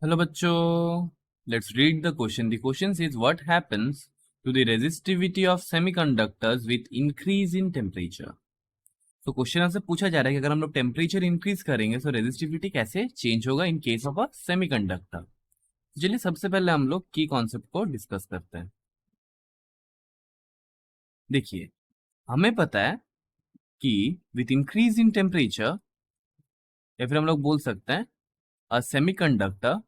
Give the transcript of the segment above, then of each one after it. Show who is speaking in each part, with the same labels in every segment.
Speaker 1: Hello बच्चों, let's read the question. The question is what happens to the resistivity of semiconductors with increase in temperature. तो question आपसे पूछा जा रहा है कि अगर हम लोग टेम्परेचर इंक्रीज करेंगे तो रेजिस्टिविटी कैसे चेंज होगा in case of a semiconductor. चलिए सबसे पहले हम लोग की कॉन्सेप्ट को डिस्कस करते हैं. देखिए, हमें पता है कि विथ इंक्रीज इन टेम्परेचर या फिर हम लोग बोल सकते हैं अ semiconductor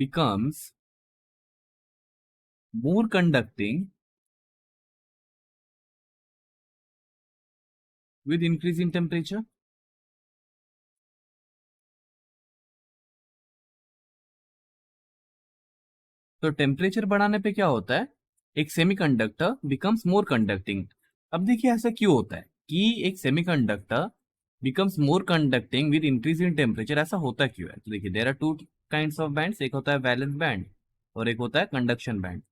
Speaker 1: becomes more conducting with increase in temperature. तो टेम्परेचर बढ़ाने पे क्या होता है, एक सेमीकंडक्टर बिकम्स मोर कंडक्टिंग. अब देखिए ऐसा क्यों होता है कि एक semiconductor becomes more conducting with increase in temperature. ऐसा होता क्यों है? तो देखिए there are two kinds of bands. एक होता है वैलेंस बैंड और एक होता है conduction band.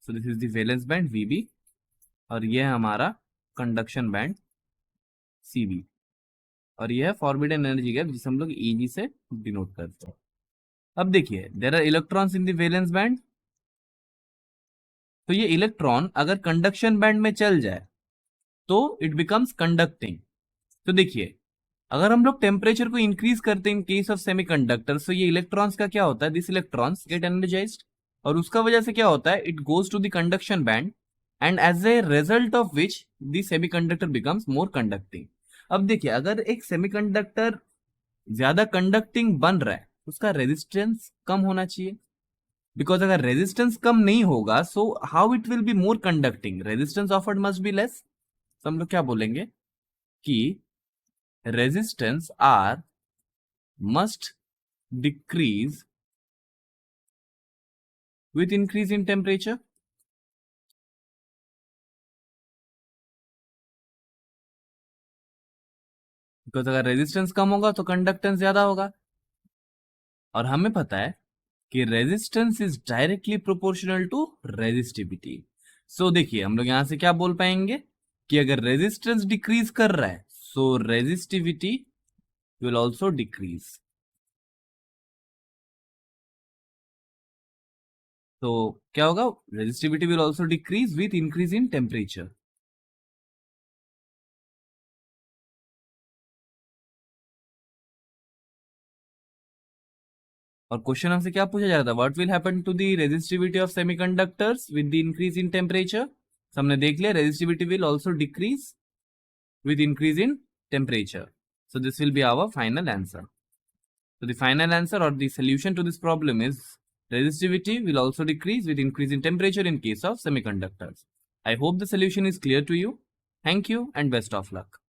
Speaker 1: So this is the valence band VB और ये है हमारा कंडक्शन बैंड सीबी और ये है फॉरबिडन एनर्जी गैप जिसे हम लोग ईजी से डिनोट करते हैं. अब देखिए there are electrons in the valence band. तो ये इलेक्ट्रॉन अगर कंडक्शन बैंड में चल जाए तो इट बिकम्स कंडक्टिंग. तो देखिए अगर हम लोग टेम्परेचर को इंक्रीज करते हैं इन केस ऑफ सेमीकंडक्टर तो ये इलेक्ट्रॉन्स का क्या होता है, दिस इलेक्ट्रॉन्स गेट एनर्जाइज्ड और उसका वजह से क्या होता है, it goes to the conduction band and as a result of which the semiconductor becomes more conducting. अब देखिए अगर एक सेमीकंडक्टर ज्यादा कंडक्टिंग बन रहा है उसका रेजिस्टेंस कम होना चाहिए. बिकॉज अगर रेजिस्टेंस कम नहीं होगा so how it will be more conducting, resistance offered must be less. तो हम लोग क्या बोलेंगे कि resistance R must decrease with increase in temperature. Because अगर रेजिस्टेंस कम होगा तो कंडक्टेंस ज्यादा होगा और हमें पता है कि resistance is directly proportional to resistivity. So देखिए हम लोग यहां से क्या बोल पाएंगे कि अगर रेजिस्टेंस डिक्रीज कर रहा है so resistivity will also decrease. तो क्या होगा, resistivity will also decrease with increase in temperature. और क्वेश्चन हमसे क्या पूछा जा रहा था, what will happen to the resistivity of semiconductors with the increase in temperature. हमने देख लिया resistivity will also decrease with increase in temperature. So this will be our final answer. So the final answer or the solution to this problem is resistivity will also decrease with increase in temperature in case of semiconductors. I hope the solution is clear to you. Thank you and best of luck.